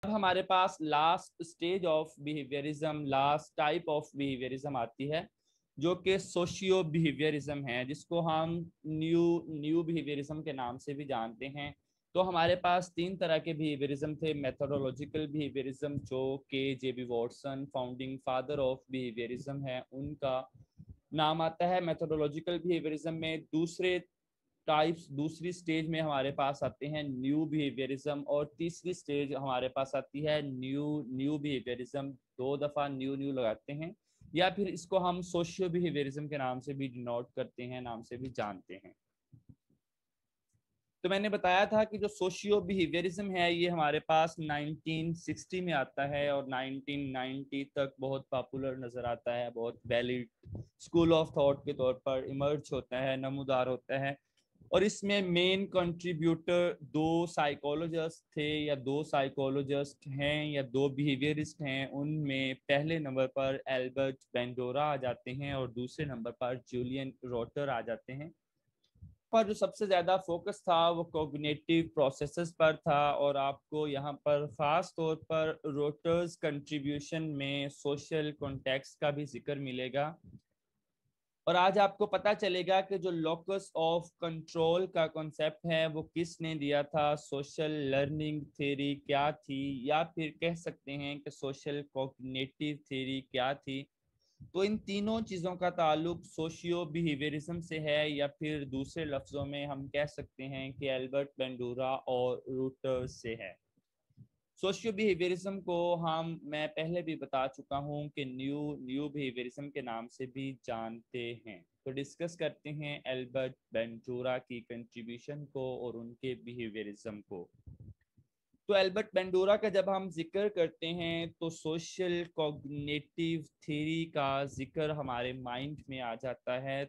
اب ہمارے پاس last stage of behaviourism, last type of behaviourism آتی ہے جو کہ سوشیو بیہیویئرزم ہے، جس کو ہم نیو بیہیویئرزم کے نام سے بھی جانتے ہیں۔ تو ہمارے پاس 3 طرح کے بیہیویئرزم تھے۔ میتھڈولوجیکل بیہیویئرزم جو کہ J B Watson founding father of behaviourism ہے، ان کا نام آتا ہے۔ میتھڈولوجیکل بیہیویئرزم میں دوسری سٹیج میں ہمارے پاس آتے ہیں نیو بیہیویئرزم، اور تیسری سٹیج ہمارے پاس آتی ہے نیو بیہیویئرزم۔ 2 دفعہ نیو لگاتے ہیں، یا پھر اس کو ہم سوشیو بیہیویئرزم کے نام سے بھی ڈینوٹ کرتے ہیں، نام سے بھی جانتے ہیں۔ تو میں نے بتایا تھا کہ جو سوشیو بیہیویئرزم ہے یہ ہمارے پاس 1960 میں آتا ہے اور 1990 تک بہت پاپولر نظر آتا ہے، بہت ویلڈ اسکول آف تھاٹ کے طور پر ایمرج ہوتا ہے، نمودار ہوتا ہے۔ اور اس میں مین کنٹریبیوٹر 2 سائیکولوجسٹ تھے، یا 2 سائیکولوجسٹ ہیں، یا 2 بیہیویئرسٹ ہیں۔ ان میں پہلے نمبر پر البرٹ بینڈورا آ جاتے ہیں اور دوسرے نمبر پر جولین روٹر آ جاتے ہیں۔ پر جو سب سے زیادہ فوکس تھا وہ کوگنیٹیو پروسیسز پر تھا، اور آپ کو یہاں پر خاص طور پر روٹرز کنٹریبیوشن میں سوشل کانٹیکسٹ کا بھی ذکر ملے گا۔ اور آج آپ کو پتہ چلے گا کہ جو لوکس آف کنٹرول کا کنسیپٹ ہے وہ کس نے دیا تھا، سوشل لرننگ تھیوری کیا تھی، یا پھر کہہ سکتے ہیں کہ سوشل کوگنیٹیو تھیوری کیا تھی۔ تو ان تینوں چیزوں کا تعلق سوشیو بیہیویئرزم سے ہے، یا پھر دوسرے لفظوں میں ہم کہہ سکتے ہیں کہ البرٹ بینڈورا اور روٹرز سے ہے۔ سوشیو بیہیویئرزم کو میں پہلے بھی بتا چکا ہوں کہ نیو بیہیویئرزم کے نام سے بھی جانتے ہیں۔ تو ڈسکس کرتے ہیں البرٹ بینڈورا کی کنٹریبیوشن کو اور ان کے بیہیویئرزم کو۔ تو البرٹ بینڈورا کا جب ہم ذکر کرتے ہیں تو سوشل کوگنیٹیو تھیوری کا ذکر ہمارے مائنڈ میں آ جاتا ہے،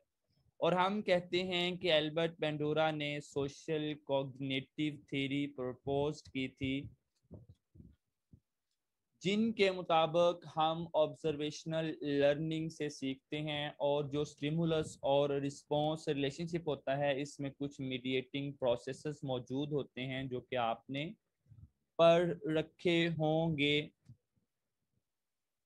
اور ہم کہتے ہیں کہ البرٹ بینڈورا نے سوشل کوگنیٹیو تھیوری پرپوز کی تھی، جن کے مطابق ہم آبزرویشنل لرننگ سے سیکھتے ہیں، اور جو سٹیمولس اور رسپانس ریلیشن شپ ہوتا ہے اس میں کچھ میڈیٹنگ پروسیسز موجود ہوتے ہیں جو کہ آپ نے پڑھ رکھے ہوں گے۔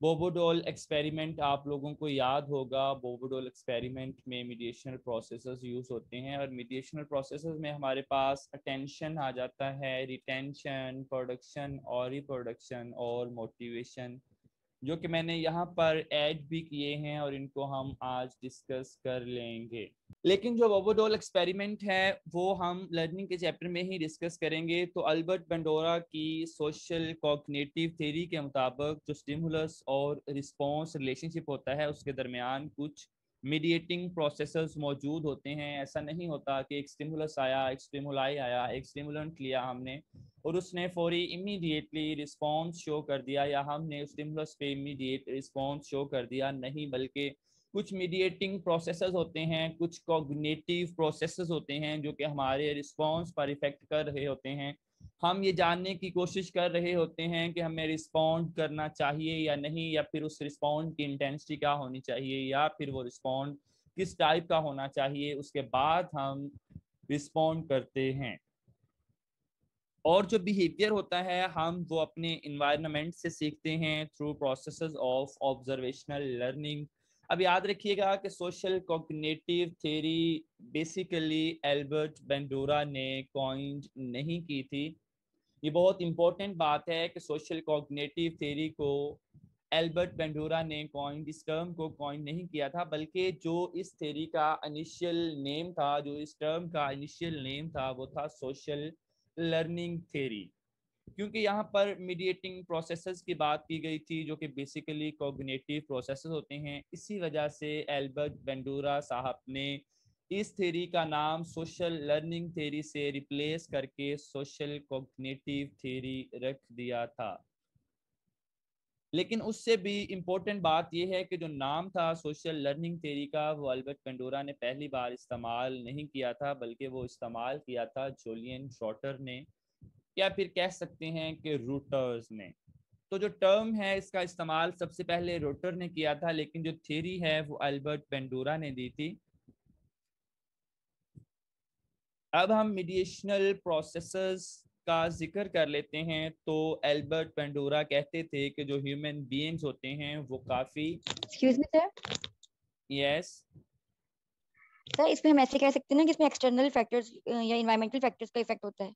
بوبوڈول ایکسپیریمنٹ آپ لوگوں کو یاد ہوگا۔ بوبوڈول ایکسپیریمنٹ میں میڈیشنل پروسیسز یوز ہوتے ہیں، اور میڈیشنل پروسیسز میں ہمارے پاس اٹینشن آ جاتا ہے، ریٹینشن، پروڈکشن اور ریپروڈکشن اور موٹیویشن، جو کہ میں نے یہاں پر ایڈ بھی کیے ہیں اور ان کو ہم آج ڈسکس کر لیں گے۔ لیکن جو بوبوڈول ایکسپیریمنٹ ہے وہ ہم لرننگ کے چیپٹر میں ہی ڈسکس کریں گے۔ تو البرٹ بینڈورا کی سوشل کوگنیٹیو تھیوری کے مطابق جو سٹیمولس اور رسپانس ریلیشن شپ ہوتا ہے اس کے درمیان کچھ میڈیٹنگ پروسیسز موجود ہوتے ہیں۔ ایسا نہیں ہوتا کہ ایک سٹیمولس آیا، ایک سٹیمولائی آیا، ایک سٹیمولنٹ لیا ہم نے اور اس نے فوری امیڈیٹلی رسپانس شو کر دیا، یا ہم نے سٹیمولس پہ امیڈیٹ رسپانس شو کر دیا، نہیں، بلکہ کچھ میڈیٹنگ پروسیسز ہوتے ہیں، کچھ کوگنیٹیو پروسیسز ہوتے ہیں جو کہ ہمارے رسپانس پر ایفیکٹ کر رہے ہوتے ہیں۔ ہم یہ جاننے کی کوشش کر رہے ہوتے ہیں کہ ہمیں رسپونڈ کرنا چاہیے یا نہیں، یا پھر اس رسپونڈ کی انٹینسٹی کیا ہونی چاہیے، یا پھر وہ رسپونڈ کس ٹائپ کا ہونا چاہیے، اس کے بعد ہم رسپونڈ کرتے ہیں۔ اور جو بیہیویئر ہوتا ہے ہم وہ اپنے انوائرمنٹ سے سیکھتے ہیں through processes of observational learning. اب یاد رکھیے گا کہ social cognitive theory basically Albert Bandura نے کوائنڈ نہیں کی تھی۔ یہ بہت امپورٹنٹ بات ہے کہ سوشل کوگنیٹیو تھیوری کو البرٹ بینڈورا نے اس ٹرم کو کوائن نہیں کیا تھا، بلکہ جو اس تھیوری کا انیشیل نیم تھا، جو اس ٹرم کا انیشیل نیم تھا وہ تھا سوشل لرننگ تھیوری، کیونکہ یہاں پر میڈیٹنگ پروسیسز کی بات کی گئی تھی جو کہ بیسیکلی کوگنیٹیو پروسیسز ہوتے ہیں۔ اسی وجہ سے البرٹ بینڈورا صاحب نے اس تھیوری کا نام سوشل لرننگ تھیوری سے ریپلیس کر کے سوشل کوگنیٹیو تھیوری رکھ دیا تھا۔ لیکن اس سے بھی امپورٹنٹ بات یہ ہے کہ جو نام تھا سوشل لرننگ تھیوری کا وہ البرٹ بینڈورا نے پہلی بار استعمال نہیں کیا تھا، بلکہ وہ استعمال کیا تھا جولین شارٹر نے، یا پھر کہہ سکتے ہیں کہ روٹرز نے۔ تو جو ٹرم ہے اس کا استعمال سب سے پہلے روٹر نے کیا تھا، لیکن جو تھیوری ہے وہ البرٹ بینڈورا نے دی تھی۔ اب ہم میڈیشنل پروسیسز کا ذکر کر لیتے ہیں تو البرٹ بنڈورا کہتے تھے کہ جو ہیومن بینگز ہوتے ہیں وہ کافی ایکسکیوز می سر، یس سر اس میں ہم ایسے کہہ سکتے ہیں نا کہ اس میں ایکسٹرنل فیکٹرز یا انوائرمنٹل فیکٹرز کا ایفیکٹ ہوتا ہے.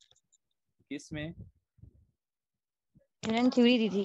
کس میں؟ انہوں نے تھیوری دی تھی.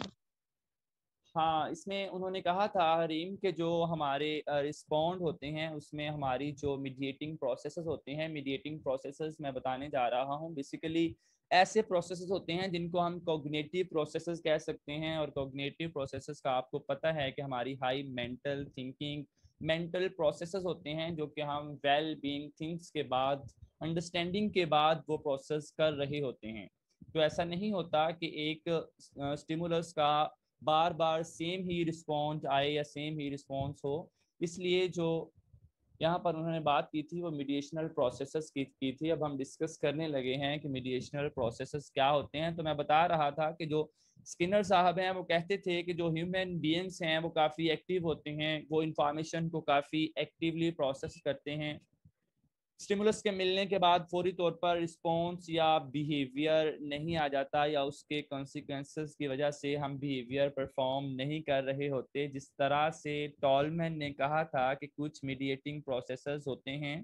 ہاں اس میں انہوں نے کہا تھا حریم کہ جو ہمارے رسپونڈ ہوتے ہیں اس میں ہماری جو میڈیٹنگ پروسیسز ہوتے ہیں، میڈیٹنگ پروسیسز میں بتانے جا رہا ہوں بیسیکلی ایسے پروسیسز ہوتے ہیں جن کو ہم کوگنیٹیو پروسیسز کہہ سکتے ہیں. اور کوگنیٹیو پروسیسز کا آپ کو پتہ ہے کہ ہماری high mental thinking, mental processes ہوتے ہیں جو کہ ہم ویل بینگ تھنگس کے بعد، انڈرسٹینڈنگ کے بعد وہ پروسیس کر رہے ہوتے ہیں. تو ایسا نہیں ہوتا کہ ایک اسٹیمولس کا بار بار سیم ہی رسپانس آئے یا سیم ہی رسپانس ہو. اس لیے جو یہاں پر انہوں نے بات کی تھی وہ میڈیشنل پروسیسز کی تھی. اب ہم ڈسکس کرنے لگے ہیں کہ میڈیشنل پروسیسز کیا ہوتے ہیں. تو میں بتا رہا تھا کہ جو اسکنر صاحب ہیں وہ کہتے تھے کہ جو ہیومن بینگس ہیں وہ کافی ایکٹیو ہوتے ہیں، وہ انفارمیشن کو کافی ایکٹیولی پروسیس کرتے ہیں. اسٹیمولس کے ملنے کے بعد فوری طور پر رسپانس یا بیہیویئر نہیں آ جاتا، یا اس کے کانسیکوینسز کی وجہ سے ہم بیہیویئر پرفارم نہیں کر رہے ہوتے. جس طرح سے ٹالمن نے کہا تھا کہ کچھ میڈیٹنگ پروسیسز ہوتے ہیں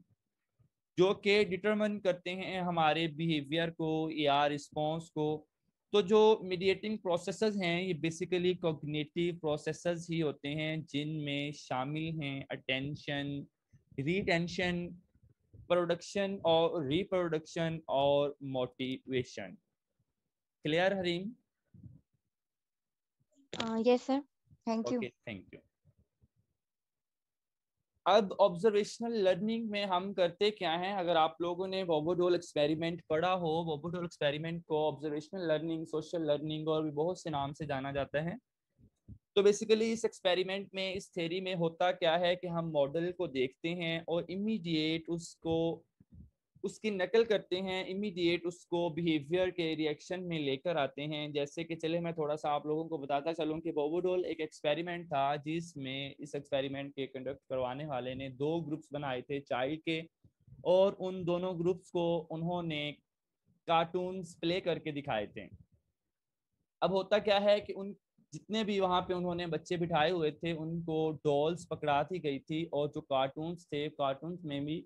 جو کہ ڈٹرمن کرتے ہیں ہمارے بیہیویئر کو یا رسپانس کو. تو جو میڈیٹنگ پروسیسز ہیں یہ بیسیکلی کوگنیٹیو پروسیسز ہی ہوتے ہیں جن میں شامل ہیں اٹینشن، ریٹینشن، پروڈکشن اور ریپروڈکشن اور motivation. Clear Hareem? Yes sir, thank you. Okay thank you. اب آبزرویشنل لرننگ میں ہم کرتے کیا ہیں؟ اگر آپ لوگوں نے ووبوڈول ایکسپیریمنٹ پڑھا ہو، ووبوڈول ایکسپیریمنٹ کو آبزرویشنل لرننگ، سوشل لرننگ اور بھی بہت سے نام سے جانا جاتا ہے. تو بیسیکلی اس ایکسپیریمنٹ میں، اس تھیری میں ہوتا کیا ہے کہ ہم ماڈل کو دیکھتے ہیں اور امیڈیٹ اس کی نقل کرتے ہیں، امیڈیٹ اس کو بیہیویئر کے ریئیکشن میں لے کر آتے ہیں. جیسے کہ چلے میں تھوڑا سا آپ لوگوں کو بتاتا چلوں کہ ووبوڈول ایک ایکسپیریمنٹ تھا جس میں اس ایکسپیریمنٹ کے کنڈکٹ کروانے والے نے 2 گروپس بنائے تھے چائلڈ کے، اور ان دونوں گروپس کو انہوں نے کارٹونز پلے کر کے دکھائے تھے. اب ہوتا کیا ہے کہ ان جتنے بھی وہاں پہ انہوں نے بچے بٹھائے ہوئے تھے ان کو ڈولز پکڑا دی گئی تھی، اور جو کارٹونز تھے، کارٹونز میں بھی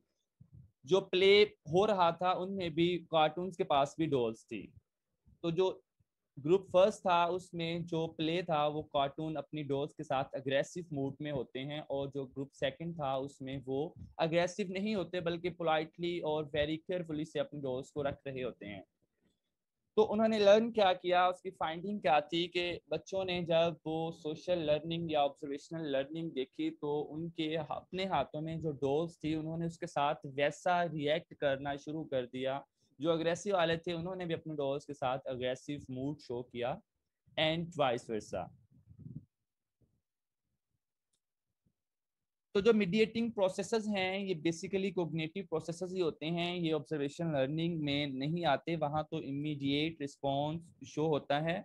جو پلے ہو رہا تھا ان میں بھی کارٹونز کے پاس بھی ڈولز تھی. تو جو گروپ فرسٹ تھا اس میں جو پلے تھا وہ کارٹون اپنی ڈولز کے ساتھ اگریسو موڈ میں ہوتے ہیں، اور جو گروپ سیکنڈ تھا اس میں وہ اگریسو نہیں ہوتے بلکہ پولائٹلی اور ویری کیئرفلی سے اپنی ڈولز کو رکھ رہے ہوتے ہیں. تو انہوں نے لرن کیا، اس کی فائنڈنگ کیا تھی کہ بچوں نے جب وہ سوشل لرننگ یا آبزرویشنل لرننگ دیکھی تو ان کے اپنے ہاتھوں میں جو ڈولز تھی انہوں نے اس کے ساتھ ویسا ریئیکٹ کرنا شروع کر دیا. جو اگریسو والے تھے انہوں نے بھی اپنے ڈولز کے ساتھ اگریسو موڈ شو کیا، اینڈ وائس ورسا. تو جو میڈیٹنگ پروسیسز ہیں یہ بیسیکلی کوگنیٹیو پروسیسز ہی ہوتے ہیں، یہ آبزرویشن لرننگ میں نہیں آتے. وہاں تو امیڈیٹ رسپانس شو ہوتا ہے.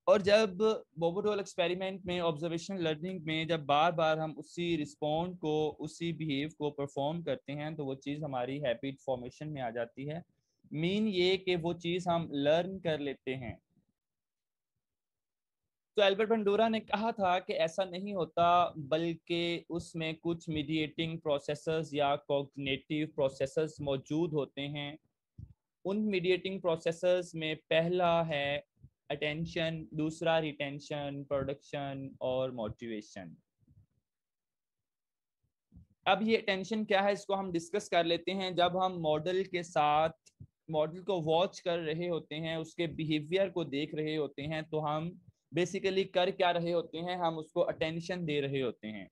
اور جب ووبوڈول ایکسپیریمنٹ میں، آبزرویشنل لرننگ میں جب بار بار ہم اسی رسپونڈ کو، اسی بیہیو کو پرفارم کرتے ہیں تو وہ چیز ہماری ہیبٹ فارمیشن میں آ جاتی ہے. مین یہ کہ وہ چیز ہم لرن کر لیتے ہیں. تو البرٹ بنڈورا نے کہا تھا کہ ایسا نہیں ہوتا بلکہ اس میں کچھ میڈیٹنگ پروسیسز یا کوگنیٹیو پروسیسز موجود ہوتے ہیں. ان میڈیٹنگ پروسیسز میں پہلا ہے اٹینشن، دوسرا ریٹینشن، پروڈکشن اور موٹیویشن. اب یہ اٹینشن کیا ہے اس کو ہم ڈسکس کر لیتے ہیں. جب ہم ماڈل کے ساتھ ماڈل کو واچ کر رہے ہوتے ہیں، اس کے بیہیویئر کو دیکھ رہے ہوتے ہیں، تو ہم بیسیکلی کر کیا رہے ہوتے ہیں؟ ہم اس کو اٹینشن دے رہے ہوتے ہیں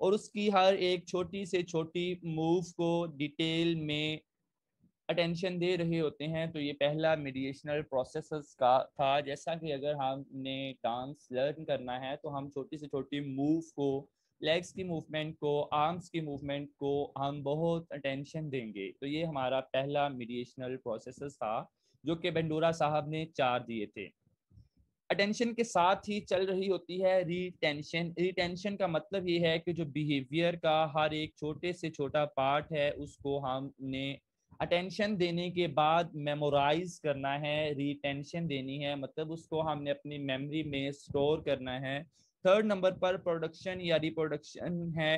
اور اس کی ہر ایک چھوٹی سے چھوٹی موو کو ڈیٹیل میں اٹینشن دے رہے ہوتے ہیں. تو یہ پہلا میڈیشنل پروسیسز کا تھا. جیسا کہ اگر ہم نے ڈانس لرن کرنا ہے تو ہم چھوٹی سے چھوٹی موو کو، لیگس کی موومنٹ کو، آرمس کی موومنٹ کو ہم بہت اٹینشن دیں گے. تو یہ ہمارا پہلا میڈیشنل پروسیسز تھا جو کہ بنڈورا صاحب نے 4 دیے تھے. اٹینشن کے ساتھ ہی چل رہی ہوتی ہے ریٹینشن. ریٹینشن کا مطلب یہ ہے کہ جو بیہیویئر کا ہر ایک چھوٹے سے چھوٹا پارٹ ہے اس کو ہم نے اٹینشن دینے کے بعد میمورائز کرنا ہے، ریٹینشن دینی ہے، مطلب اس کو ہم نے اپنی میموری میں سٹور کرنا ہے۔ تھرڈ نمبر پر پروڈکشن یا ریپروڈکشن ہے،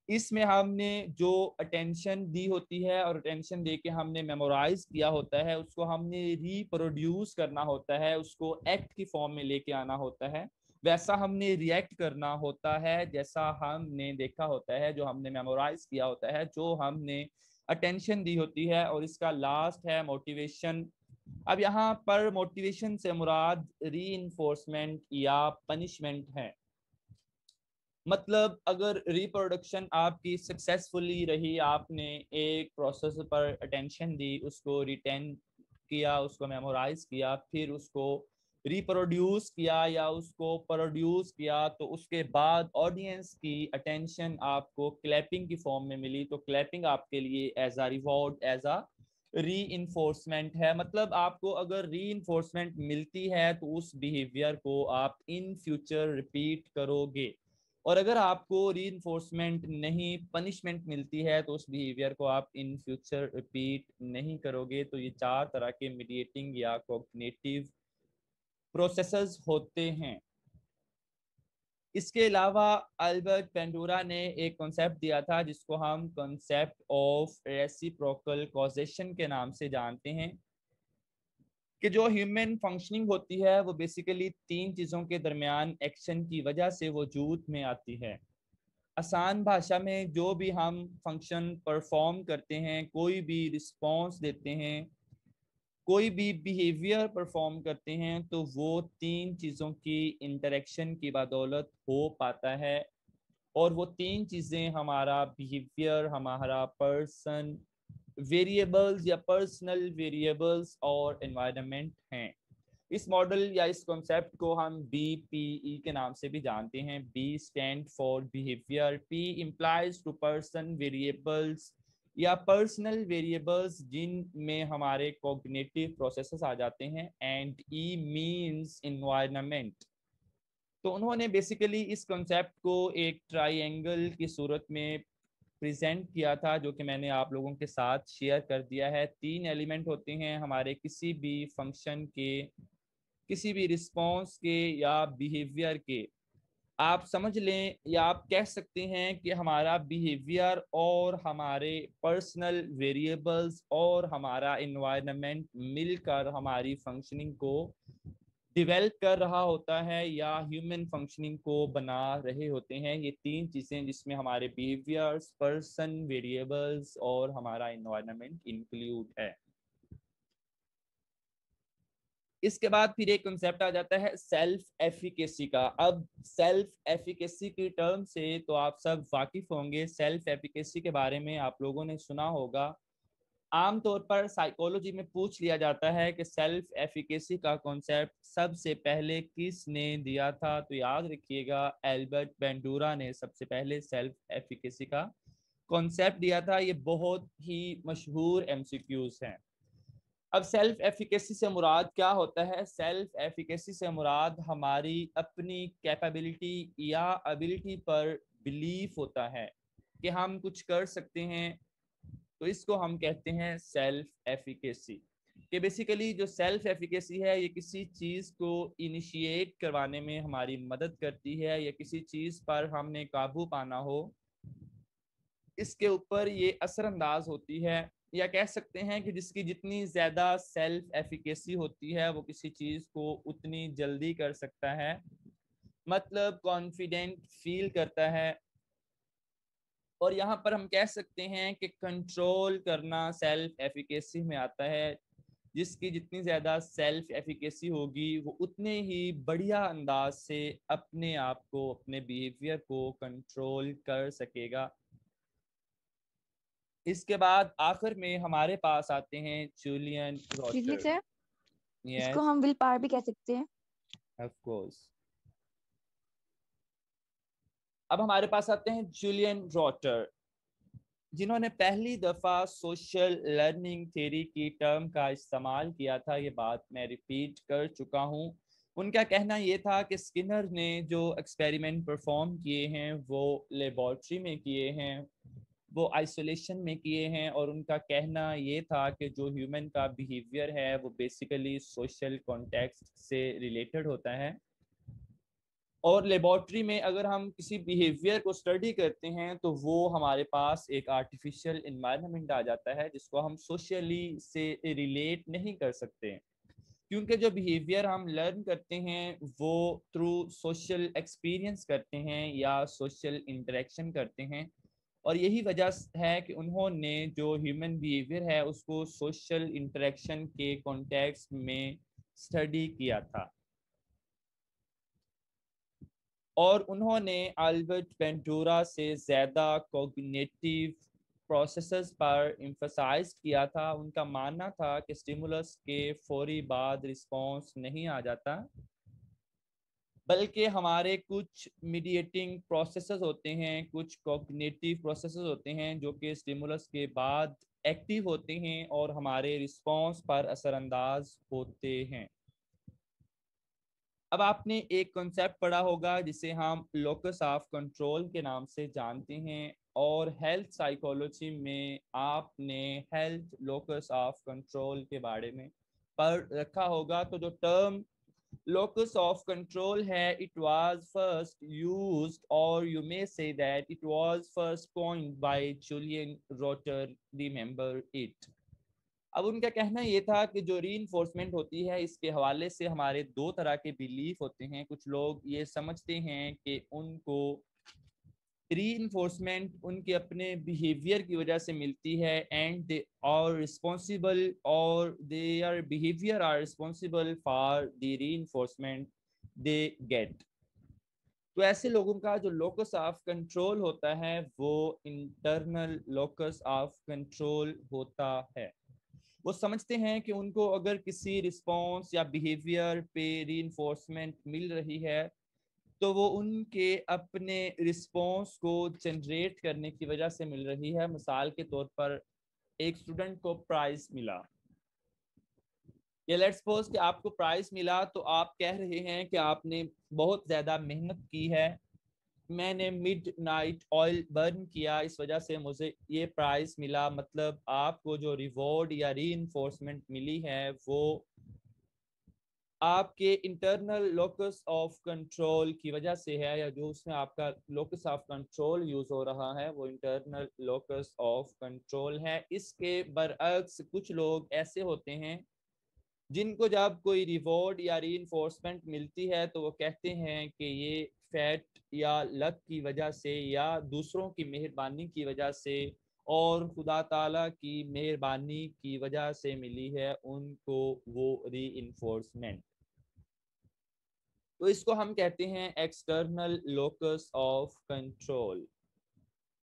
اس میں ہم نے جو اٹینشن دی ہوتی ہے اور اٹینشن دے کے ہم نے میمورائز کیا ہوتا ہے اس کو ہم نے ریپروڈیوس کرنا ہوتا ہے، اس کو ایکٹ کی فارم میں لے کے آنا ہوتا ہے، ویسا ہم نے ریئیکٹ کرنا ہوتا ہے جیسا ہم نے دیکھا ہوتا ہے، جو ہم نے میمورائز کیا ہوتا ہے، جو ہم نے اٹینشن دی ہوتی ہے۔ اور اس کا لاسٹ ہے موٹیویشن۔ اب یہاں پر موٹیویشن سے مراد ری انفورسمنٹ یا پنشمنٹ ہے، مطلب اگر ریپروڈکشن آپ کی سکسیسفلی رہی، آپ نے ایک پروسیس پر اٹینشن دی، اس کو ریٹین کیا، اس کو میمورائز کیا، پھر اس کو ریپروڈیوس کیا یا اس کو پروڈیوس کیا، تو اس کے بعد آڈینس کی اٹینشن آپ کو کلیپنگ کی فارم میں ملی، تو کلیپنگ آپ کے لیے as a reward, as a reinforcement ہے۔ مطلب آپ کو اگر ری انفورسمنٹ ملتی ہے تو اس بیہیویئر کو آپ ان فیوچر ریپیٹ کرو گے، اور اگر آپ کو ری انفورسمنٹ نہیں، پنشمنٹ ملتی ہے، تو اس بیہیویئر کو آپ ان فیوچر ریپیٹ نہیں کرو گے۔ تو یہ 4 طرح کے میڈیٹنگ یا کوگنیٹیو پروسیسز ہوتے ہیں۔ اس کے علاوہ البرٹ بینڈورا نے ایک کنسیپٹ دیا تھا جس کو ہم کنسیپٹ آف ریسیپروکل کازیشن کے نام سے جانتے ہیں، کہ جو ہیومن فنکشننگ ہوتی ہے وہ بیسیکلی 3 چیزوں کے درمیان ایکشن کی وجہ سے وجود میں آتی ہے۔ آسان بھاشا میں جو بھی ہم فنکشن پرفارم کرتے ہیں، کوئی بھی رسپانس دیتے ہیں، کوئی بھی بیہیویئر پرفارم کرتے ہیں، تو وہ 3 چیزوں کی انٹریکشن کی بدولت ہو پاتا ہے، اور وہ 3 چیزیں ہمارا بیہیویئر، ہمارا پرسن ویریبلز یا پرسنل ویریبلز اور انوائرمنٹ ہیں۔ اس ماڈل یا اس کنسیپٹ کو ہم بی پی ای کے نام سے بھی جانتے ہیں۔ B stand for behaviour, P implies to person variables یا پرسنل ویریبلز جن میں ہمارے کوگنیٹیو پروسیسز آ جاتے ہیں، اینڈ ای مینز انوائرمنٹ۔ تو انہوں نے بیسیکلی اس کنسیپٹ کو ایک ٹرائی اینگل کی صورت میں پریزنٹ کیا تھا، جو کہ میں نے آپ لوگوں کے ساتھ شیئر کر دیا ہے۔ 3 ایلیمنٹ ہوتے ہیں ہمارے کسی بھی فنکشن کے، کسی بھی رسپانس کے یا بیہیویئر کے۔ آپ سمجھ لیں یا آپ کہہ سکتے ہیں کہ ہمارا بیہیویئر اور ہمارے پرسنل ویریبلز اور ہمارا انوائرمنٹ مل کر ہماری فنکشننگ کو ڈیولپ کر رہا ہوتا ہے یا ہیومن فنکشننگ کو بنا رہے ہوتے ہیں۔ یہ 3 چیزیں جس میں ہمارے بیہیویئرز، پرسن، ویریبلز اور ہمارا انوائرمنٹ انکلوڈ ہے۔ اس کے بعد پھر ایک کنسیپٹ آ جاتا ہے سیلف ایفیکیسی کا۔ اب سیلف ایفیکیسی کی ٹرم سے تو آپ سب واقف ہوں گے۔ سیلف ایفیکیسی کے بارے میں آپ لوگوں نے سنا ہوگا۔ عام طور پر سائیکولوجی میں پوچھ لیا جاتا ہے کہ سیلف ایفیکیسی کا کنسیپٹ سب سے پہلے کس نے دیا تھا، تو یاد رکھیے گا البرٹ بینڈورا نے سب سے پہلے سیلف ایفیکیسی کا کنسیپٹ دیا تھا۔ یہ بہت ہی مشہور ایم سی کیوز ہیں۔ اب سیلف ایفیکیسی سے مراد کیا ہوتا ہے؟ سیلف ایفیکیسی سے مراد ہماری اپنی کیپیبلٹی یا ابیلٹی پر بلیف ہوتا ہے کہ ہم کچھ کر سکتے ہیں، تو اس کو ہم کہتے ہیں سیلف ایفیکیسی۔ کہ بیسیکلی جو سیلف ایفیکیسی ہے یہ کسی چیز کو انیشیٹ کروانے میں ہماری مدد کرتی ہے، یا کسی چیز پر ہم نے قابو پانا ہو اس کے اوپر یہ اثر انداز ہوتی ہے، یا کہہ سکتے ہیں کہ جس کی جتنی زیادہ سیلف ایفیکیسی ہوتی ہے وہ کسی چیز کو اتنی جلدی کر سکتا ہے، مطلب کانفیڈنٹ فیل کرتا ہے۔ اور یہاں پر ہم کہہ سکتے ہیں کہ کنٹرول کرنا سیلف ایفیکیسی میں آتا ہے۔ جس کی جتنی زیادہ سیلف ایفیکیسی ہوگی وہ اتنے ہی بڑھیا انداز سے اپنے آپ کو، اپنے بیہیویئر کو کنٹرول کر سکے گا۔ اس کے بعد آخر میں ہمارے پاس آتے ہیں جولین روٹر۔ اس کو ہم ول پاور بھی کہہ سکتے ہیں۔ Of course۔ اب ہمارے پاس آتے ہیں جولین روٹر، جنہوں نے پہلی دفعہ سوشل لرننگ تھیوری کی ٹرم کا استعمال کیا تھا۔ یہ بات میں ریپیٹ کر چکا ہوں۔ ان کا کہنا یہ تھا کہ اسکنر نے جو ایکسپیریمنٹ پرفارم کیے ہیں وہ لیبارٹری میں کیے ہیں، وہ آئسولیشن میں کیے ہیں، اور ان کا کہنا یہ تھا کہ جو ہیومن کا بیہیویئر ہے وہ بیسیکلی سوشل کانٹیکسٹ سے ریلیٹڈ ہوتا ہے، اور لیبارٹری میں اگر ہم کسی بیہیویئر کو اسٹڈی کرتے ہیں تو وہ ہمارے پاس ایک آرٹیفیشیل انوائرمنٹ آ جاتا ہے جس کو ہم سوشلی سے ریلیٹ نہیں کر سکتے، کیونکہ جو بیہیویئر ہم لرن کرتے ہیں وہ تھرو سوشل ایکسپیرینس کرتے ہیں یا سوشل انٹریکشن کرتے ہیں، اور یہی وجہ ہے کہ انہوں نے جو ہیومن بیہیویئر ہے اس کو سوشل انٹریکشن کے کانٹیکسٹ میں اسٹڈی کیا تھا، اور انہوں نے البرٹ بینڈورا سے زیادہ کوگنیٹیو پروسیسز پر ایمفسائز کیا تھا۔ ان کا ماننا تھا کہ اسٹیمولس کے فوری بعد رسپانس نہیں آ جاتا، بلکہ ہمارے کچھ میڈیٹنگ پروسیسز ہوتے ہیں، کچھ کوگنیٹیو پروسیسز ہوتے ہیں جو کہ اسٹیمولس کے بعد ایکٹیو ہوتے ہیں اور ہمارے رسپانس پر اثر انداز ہوتے ہیں۔ اب آپ نے ایک کنسیپٹ پڑھا ہوگا جسے ہم لوکس آف کنٹرول کے نام سے جانتے ہیں، اور ہیلتھ سائیکولوجی میں آپ نے ہیلتھ لوکس آف کنٹرول کے بارے میں پڑھ رکھا ہوگا۔ تو جو ٹرم locus of control ہے it was first used, or you may say that it was first coined by Julian Rotter, remember it۔ اب ان کا کہنا یہ تھا کہ جو ری انفورسمنٹ ہوتی ہے اس کے حوالے سے ہمارے دو طرح کے بیلیف ہوتے ہیں۔ کچھ لوگ یہ سمجھتے ہیں کہ ان کو ری انفورسمنٹ ان کے اپنے بیہیویئر کی وجہ سے ملتی ہے، اینڈ دے آر ریسپانسیبل، اور their behaviour are responsible for the reinforcement they get. تو ایسے لوگوں کا جو لوکس آف کنٹرول ہوتا ہے وہ انٹرنل لوکس آف کنٹرول ہوتا ہے۔ وہ سمجھتے ہیں کہ ان کو اگر کسی رسپانس یا بیہیویئر پہ ری انفورسمنٹ مل رہی ہے تو وہ ان کے اپنے رسپانس کو جنریٹ کرنے کی وجہ سے مل رہی ہے۔ مثال کے طور پر ایک اسٹوڈنٹ کو پرائز ملا، یا لیٹس سپوز کہ آپ کو پرائز ملا، تو آپ کہہ رہے ہیں کہ آپ نے بہت زیادہ محنت کی ہے، میں نے مڈ نائٹ آئل برن کیا، اس وجہ سے مجھے یہ پرائز ملا۔ مطلب آپ کو جو ریوارڈ یا ری انفورسمنٹ ملی ہے وہ آپ کے انٹرنل لوکس آف کنٹرول کی وجہ سے ہے، یا جو اس میں آپ کا لوکس آف کنٹرول یوز ہو رہا ہے وہ انٹرنل لوکس آف کنٹرول ہے۔ اس کے برعکس کچھ لوگ ایسے ہوتے ہیں جن کو جب کوئی ریوارڈ یا ری انفورسمنٹ ملتی ہے تو وہ کہتے ہیں کہ یہ فیٹ یا لک کی وجہ سے یا دوسروں کی مہربانی کی وجہ سے اور خدا تعالیٰ کی مہربانی کی وجہ سے ملی ہے ان کو وہ ری انفورسمنٹ۔ تو اس کو ہم کہتے ہیں ایکسٹرنل لوکس آف کنٹرول۔